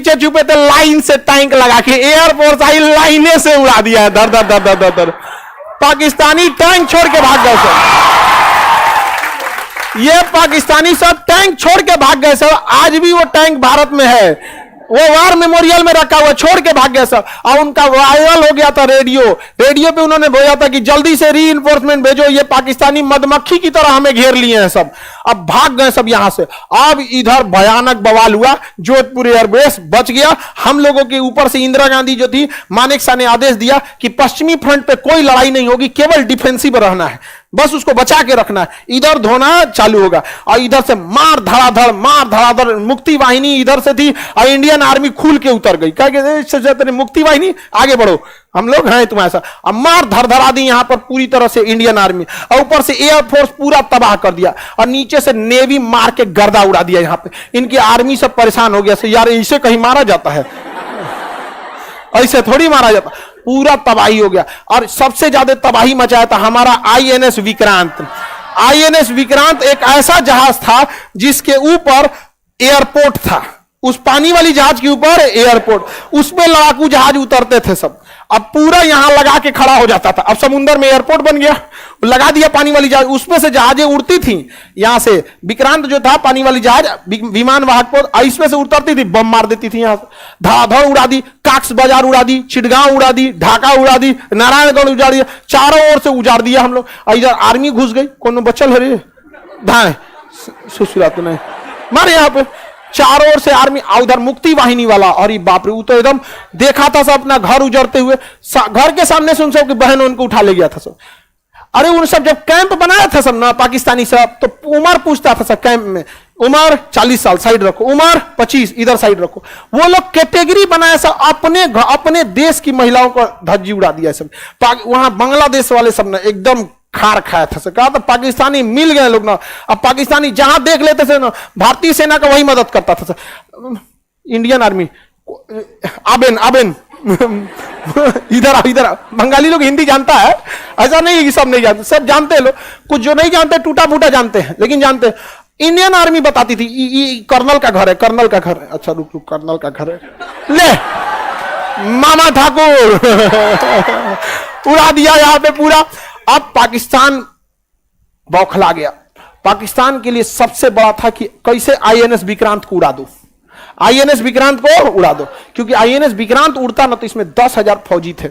पीछे छुपे थे, लाइन से टैंक लगा के एयरफोर्स आई, लाइने से उड़ा दिया है, धर धर धर धर धर धर। पाकिस्तानी टैंक छोड़ के भाग गए सर, ये पाकिस्तानी सब टैंक छोड़ के भाग गए सर। आज भी वो टैंक भारत में है, वो वार मेमोरियल में रखा हुआ, छोड़ के भाग गए सब। और उनका वायरल हो गया था रेडियो पे उन्होंने बोला था कि जल्दी से रीइंफोर्समेंट भेजो, ये पाकिस्तानी मधुमक्खी की तरह हमें घेर लिए हैं सब। अब भाग गए सब यहां से। अब इधर भयानक बवाल हुआ, जोधपुर एयरबेस बच गया। हम लोगों के ऊपर से इंदिरा गांधी जो थी, मानेकशॉ ने आदेश दिया कि पश्चिमी फ्रंट पे कोई लड़ाई नहीं होगी, केवल डिफेंसिव रहना है, बस उसको बचा के रखना है। इधर धोना चालू होगा और इधर से मार धड़ाधड़। मुक्ति वाहिनी इधर से थी और इंडियन आर्मी खुल के उतर गई, कह मुक्ति वाहिनी आगे बढ़ो, हम लोग हैं तुम्हारे साथ। अब मार धड़धड़ा दी यहां पर पूरी तरह से इंडियन आर्मी, और ऊपर से एयरफोर्स पूरा तबाह कर दिया, और नीचे से नेवी मार के गर्दा उड़ा दिया। यहां पे इनकी आर्मी सब परेशान हो गया, यार इसे कहीं मारा जाता है, ऐसे थोड़ी मारा जाता। पूरा तबाही हो गया। और सबसे ज्यादा तबाही मचाया था हमारा आईएनएस विक्रांत। आईएनएस विक्रांत एक ऐसा जहाज था जिसके ऊपर एयरपोर्ट था, उस पानी वाली जहाज के ऊपर एयरपोर्ट, उसमें लड़ाकू जहाज उतरते थे सब। अब पूरा यहां लगा के खड़ा हो जाता था। अब समुद्र में एयरपोर्ट बन गया, लगा दिया पानी वाली जहाज, उसमें से जहाजें उड़ती थी। यहां से विक्रांत जो था पानी वाली जहाज, विमान वाहक पोत, इसमें से उतरती थी, बम मार देती थी, यहां से धाधड़ उड़ा दी, काक्स बाजार उड़ा दी, चिटगांव उड़ा दी, ढाका उड़ा दी, नारायणगढ़ उजाड़ दिया, चारों ओर से उजाड़ दिया हम लोग। इधर आर्मी घुस गई, कौन बचल है रे धाए सुसुरात नहीं मारे यहां पे चारों ओर से आर्मी। उधर मुक्ति वाहिनी वाला, अरे बाप रे, वो तो एकदम देखा था सब अपना घर उजड़ते हुए, घर के सामने से उन सब की बहन उनको उठा ले गया था सब। अरे उन सब जब कैंप बनाया था सब ना पाकिस्तानी सब, तो उमर पूछता था सब कैंप में, उमर 40 साल साइड रखो, उमर 25 इधर साइड रखो। वो लोग कैटेगरी बनाया सब, अपने देश की महिलाओं को धज्जी उड़ा दिया सब। वहां बांग्लादेश वाले सब ने एकदम खार खाया था, कहा था पाकिस्तानी मिल गए लोग ना। अब पाकिस्तानी जहां देख लेते थे ना, भारतीय सेना का वही मदद करता था। इंडियन आर्मी आबेन इधर बंगाली लोग हिंदी जानता है, ऐसा नहीं कि सब नहीं जानते, सब जानते हैं लोग। कुछ जो नहीं जानते टूटा फूटा जानते हैं, लेकिन जानते हैं। इंडियन आर्मी बताती थी कर्नल का घर है, कर्नल का घर है। अच्छा रुक, कर्नल का घर है, ले मामा ठाकुर उड़ा दिया यहां पे पूरा। अब पाकिस्तान बौखला गया। पाकिस्तान के लिए सबसे बड़ा था कि कैसे आईएनएस विक्रांत को उड़ा दो, आईएनएस विक्रांत को उड़ा दो। क्योंकि आईएनएस विक्रांत उड़ता ना तो इसमें 10,000 फौजी थे,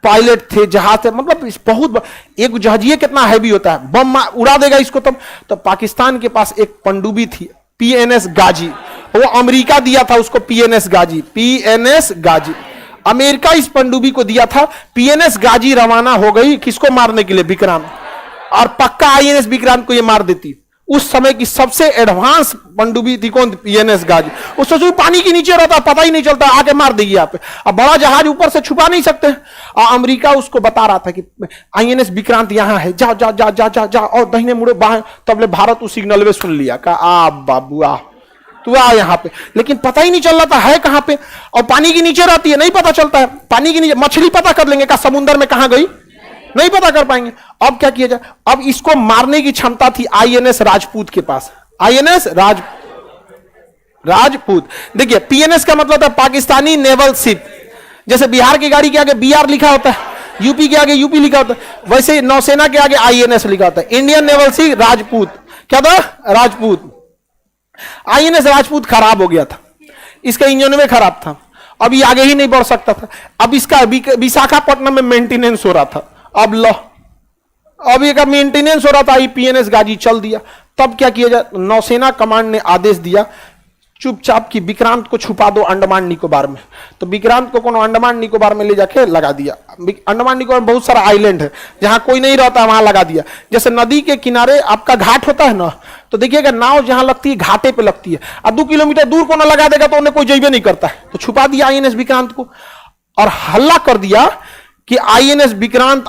पायलट थे, जहाज थे, मतलब बहुत एक जहाजिए कितना हैवी होता है, बम उड़ा देगा इसको तब। तो पाकिस्तान के पास एक पनडुब्बी थी पीएनएस गाजी, वो अमेरिका दिया था उसको पीएनएस गाजी, पीएनएस गाजी अमेरिका इस पनडुब्बी को दिया था। पीएनएस गाजी रवाना हो गई किसको मारने के लिए, विक्रांत, और पक्का आईएनएस विक्रांत को ये मार देती। उस समय की सबसे एडवांस पनडुब्बी थी कौन, पीएनएस गाजी। वो सोचो पानी के नीचे रहता, पता ही नहीं चलता, आके मार देगी यहाँ पे। अब बड़ा जहाज ऊपर से छुपा नहीं सकते, और अमेरिका उसको बता रहा था कि आईएनएस विक्रांत यहाँ है, जा जा जा जा जा जा, और दाहिने मुड़ो बाएं। तब भारत उस सिग्नल में सुन लिया, कहा आ बाबू आ, तू आ यहाँ पे। लेकिन पता ही नहीं चल रहा था है कहां पे, और पानी के नीचे रहती है, नहीं पता चलता है। पानी के नीचे मछली पता कर लेंगे, का समुद्र में कहां गई नहीं पता कर पाएंगे। अब क्या किया जाए, अब इसको मारने की क्षमता थी आईएनएस राजपूत के पास, आईएनएस राजपूत। देखिए पीएनएस का मतलब था पाकिस्तानी नेवल शिप, जैसे बिहार की गाड़ी के आगे बीआर लिखा होता है, यूपी के आगे यूपी लिखा होता है, वैसे नौसेना के आगे आईएनएस लिखा होता है, इंडियन नेवल शिप राजपूत। क्या था, राजपूत। आईएनएस राजपूत खराब हो गया था, इसका इंजन में खराब था, अब ये आगे ही नहीं बढ़ सकता था। अब इसका विशाखापट्टनम में मेंटेनेंस हो रहा था, अब लो अब ये का मेंटेनेंस हो रहा था, पीएनएस गाजी चल दिया। तब क्या किया जाए, नौसेना कमांड ने आदेश दिया चुपचाप कि विक्रांत को छुपा दो अंडमान निकोबार में। तो विक्रांत को कोनो अंडमान निकोबार में ले जाके लगा दिया। अंडमान निकोबार में बहुत सारा आइलैंड है जहां कोई नहीं रहता, वहां लगा दिया। जैसे नदी के किनारे आपका घाट होता है ना, तो देखिएगा नाव जहां लगती है घाटे पे लगती है, और 2 किलोमीटर दूर को ना लगा देगा तो उन्हें कोई जइबे नहीं करता है। तो छुपा दिया आईएनएस विक्रांत को, और हल्ला कर दिया कि आईएनएस विक्रांत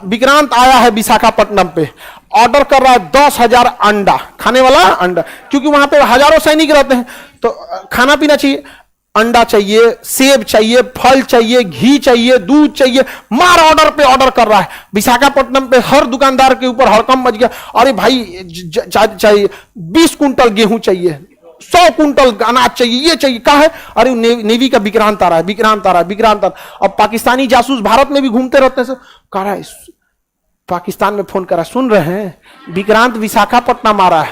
विक्रांत आया है विशाखापट्टनम पे, ऑर्डर कर रहा है 10,000 अंडा, खाने वाला अंडा, क्योंकि वहां पे हजारों सैनिक रहते हैं तो खाना पीना चाहिए, अंडा चाहिए, सेब चाहिए, फल चाहिए, घी चाहिए, दूध चाहिए, मार ऑर्डर पे ऑर्डर कर रहा है। विशाखापट्टनम पे हर दुकानदार के ऊपर हड़कंप मच गया, अरे भाई चाहिए 20 कुंटल गेहूं चाहिए, 100 कुंटल अनाज चाहिए, ये चाहिए, कहा है? अरे नेवी का विक्रांत आ रहा है, विक्रांत आ रहा है, विक्रांत आ रहा है। अब पाकिस्तानी जासूस भारत में भी घूमते रहते हैं, कह रहा है पाकिस्तान में फोन करा, सुन रहे हैं विक्रांत विशाखापट्टनम आ रहा है।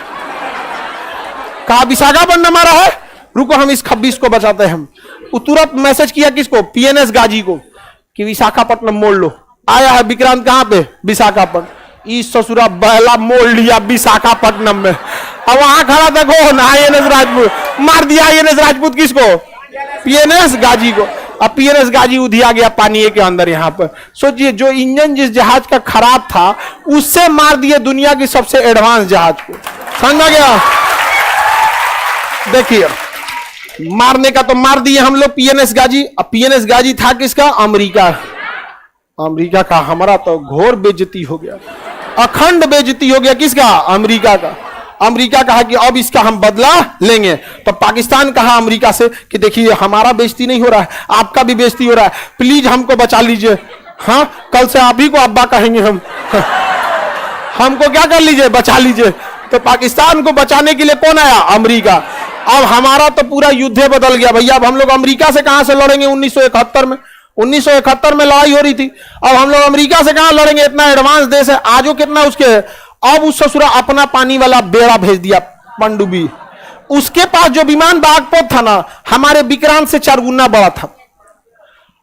कहा विशाखापट्टनम आ रहा है, रुको हम इस खब्बीस को बचाते हैं। हम तुरंत मैसेज किया किसको? पीएनएस गाजी को कि विशाखापट्टनम मोड़ लो। आया है विक्रांत कहां पे? विशाखापट्टनम। इस ससुरा बहला मोड़ लिया विशाखापट्टनम में। अब वहां खड़ा था कौन? आईएनएस राजपूत। मार दिया आईएनएस राजपूत किसको? पीएनएस गाजी को। अब पीएनएस गाजी उधिया गया पानी के अंदर। यहां पर सोचिए, जो इंजन जिस जहाज का खराब था उससे मार दिए दुनिया की सबसे एडवांस जहाज को। समझा गया? देखिए, मारने का तो मार दिए हम लोग पीएनएस गाजी। अब पीएनएस गाजी था किसका? अमेरिका। अमेरिका का। हमारा तो घोर बेइज्जती हो गया, अखंड बेइज्जती हो गया। किसका? अमेरिका का। अमेरिका कहा कि अब इसका हम बदला लेंगे। तो पाकिस्तान कहा अमेरिका से कि देखिए हमारा बेइज्जती नहीं हो रहा है, आपका भी बेइज्जती हो रहा है, प्लीज हमको बचा लीजिए। हाँ, कल से आप ही को अब्बा कहेंगे हम। हमको क्या कर लीजिए? बचा लीजिए। तो पाकिस्तान को बचाने के लिए कौन आया? अमेरिका। अब हमारा तो पूरा युद्ध बदल गया भैया। अब हम लोग अमेरिका से कहां से लड़ेंगे? 1971 में 1971 में लड़ाई हो रही थी। अब हम लोग अमेरिका से कहां लड़ेंगे? इतना एडवांस देश है। आजो कितना उसके। अब उस ससुरा अपना पानी वाला बेड़ा भेज दिया, पनडुब्बी। उसके पास जो विमान बागपत था ना, हमारे विक्रांत से 4 गुना बड़ा था,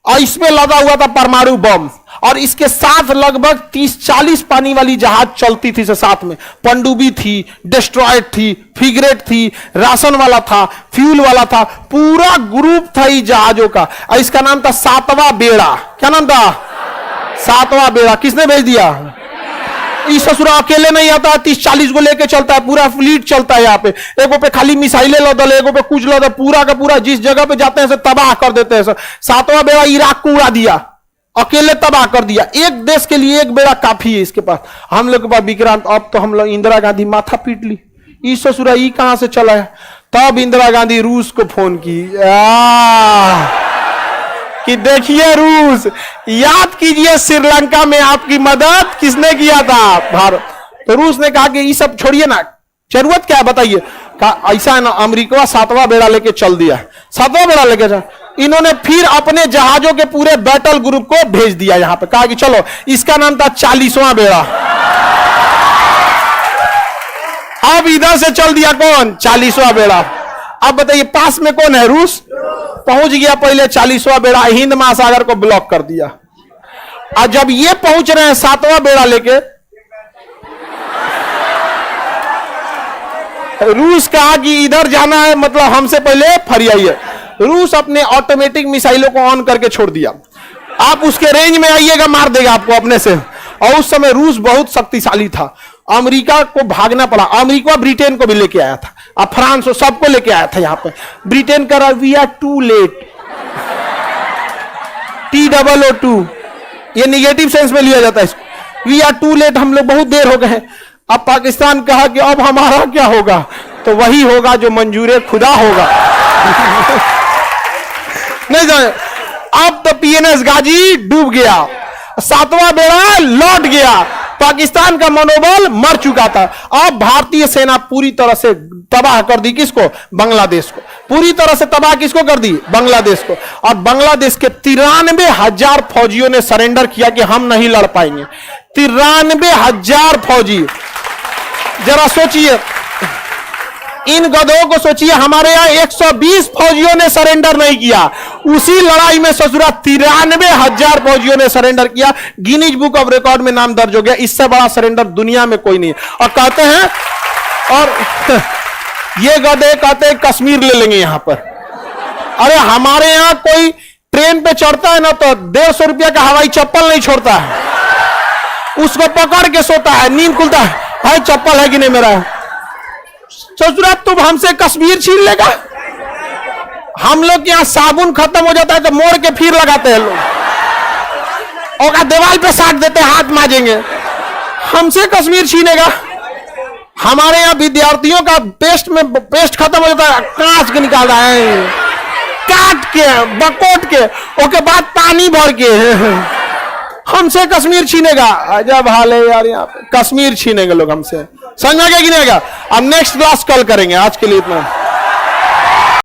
और इसमें लगा हुआ था परमाणु बम। और इसके साथ लगभग 30-40 पानी वाली जहाज चलती थी। साथ में पनडुब्बी थी, डिस्ट्रॉयर थी, फ्रिगेट थी, राशन वाला था, फ्यूल वाला था, पूरा ग्रुप था इस जहाजों का। और इसका नाम था 7वां बेड़ा। क्या नाम था? 7वां बेड़ा। किसने भेज दिया? इस ससुरा अकेले नहीं आता, 30-40 को लेके चलता है, पूरा फ्लीट चलता है यहाँ पे। एगो पे खाली मिसाइलें लदल, एगो पे कुछ लदल, पूरा का पूरा जिस जगह पे जाते हैं तबाह कर देते हैं। 7वां बेड़ा इराक को उड़ा दिया, अकेले तबाह कर दिया। एक देश के लिए एक बेड़ा काफी है इसके पास। हम लोग के पास विक्रांत। अब तो हम लोग इंदिरा गांधी माथा पीट ली, इस ससुरा ई कहां से चला है। तब इंदिरा गांधी रूस को फोन की कि देखिए रूस, याद कीजिए श्रीलंका में आपकी मदद किसने किया था? भारत। तो रूस ने कहा कि ये सब छोड़िए ना, जरूरत क्या है बताइए। कहा ऐसा है ना, अमेरिका 7वां बेड़ा लेके चल दिया। 7वां बेड़ा लेके जा। इन्होंने फिर अपने जहाजों के पूरे बैटल ग्रुप को भेज दिया यहां पे। कहा कि चलो, इसका नाम था 40वां बेड़ा। अब इधर से चल दिया कौन? 40वां बेड़ा। अब बताइए पास में कौन है? रूस। पहुंच गया पहले 40वां बेड़ा, हिंद महासागर को ब्लॉक कर दिया। और जब ये पहुंच रहे हैं 7वां बेड़ा लेके, रूस कहा कि इधर जाना है, मतलब हमसे पहले फरियाइए। रूस अपने ऑटोमेटिक मिसाइलों को ऑन करके छोड़ दिया। आप उसके रेंज में आइएगा, मार देगा आपको अपने से। और उस समय रूस बहुत शक्तिशाली था। अमेरिका को भागना पड़ा। अमेरिका ब्रिटेन को भी लेके आया था, और फ्रांस सबको लेके आया था यहां पे। ब्रिटेन कर रहा we are to late, TOO2, ये निगेटिव सेंस में लिया जाता है इसको। वी आर टू लेट, हम लोग बहुत देर हो गए हैं। अब पाकिस्तान कहा कि अब हमारा क्या होगा? तो वही होगा जो मंजूर खुदा होगा। नहीं जाने। अब तो पीएनएस गाजी डूब गया, 7वां बेड़ा लौट गया। पाकिस्तान का मनोबल मर चुका था। अब भारतीय सेना पूरी तरह से तबाह कर दी किसको? बांग्लादेश को। पूरी तरह से तबाह किसको कर दी? बांग्लादेश को। और बांग्लादेश के 93,000 फौजियों ने सरेंडर किया कि हम नहीं लड़ पाएंगे। 93,000 फौजी। जरा सोचिए, इन गधों को सोचिए, हमारे यहां 120 फौजियों ने सरेंडर नहीं किया। उसी लड़ाई में ससुरा 93,000 फौजियों ने सरेंडर किया। गिनीज बुक ऑफ रिकॉर्ड में नाम दर्ज हो गया। इससे बड़ा सरेंडर दुनिया में कोई नहीं। और कहते हैं, और ये गधे कहते हैं कश्मीर ले लेंगे यहां पर। अरे हमारे यहां कोई ट्रेन पे चढ़ता है ना तो 150 रुपया का हवाई चप्पल नहीं छोड़ता है, उसको पकड़ के सोता है, नींद खुलता है, भाई चप्पल है कि नहीं मेरा? ससुरा तुम हमसे कश्मीर छीन लेगा? हम लोग के यहां साबुन खत्म हो जाता है तो मोड़ के फिर लगाते हैं लोग, और दीवार पे साट देते हैं, हाथ मांजेंगे। हमसे कश्मीर छीनेगा? हमारे यहां विद्यार्थियों का पेस्ट खत्म हो जाता है, कांच के निकाल रहा है, काट के बकोट के, उसके बाद पानी भर के। हमसे कश्मीर छीनेगा? अजब हाल है यार, यहाँ पे कश्मीर छीनेंगे लोग हमसे। समझ में आ गया कि नहीं आएगा? अब नेक्स्ट क्लास कल करेंगे, आज के लिए इतना।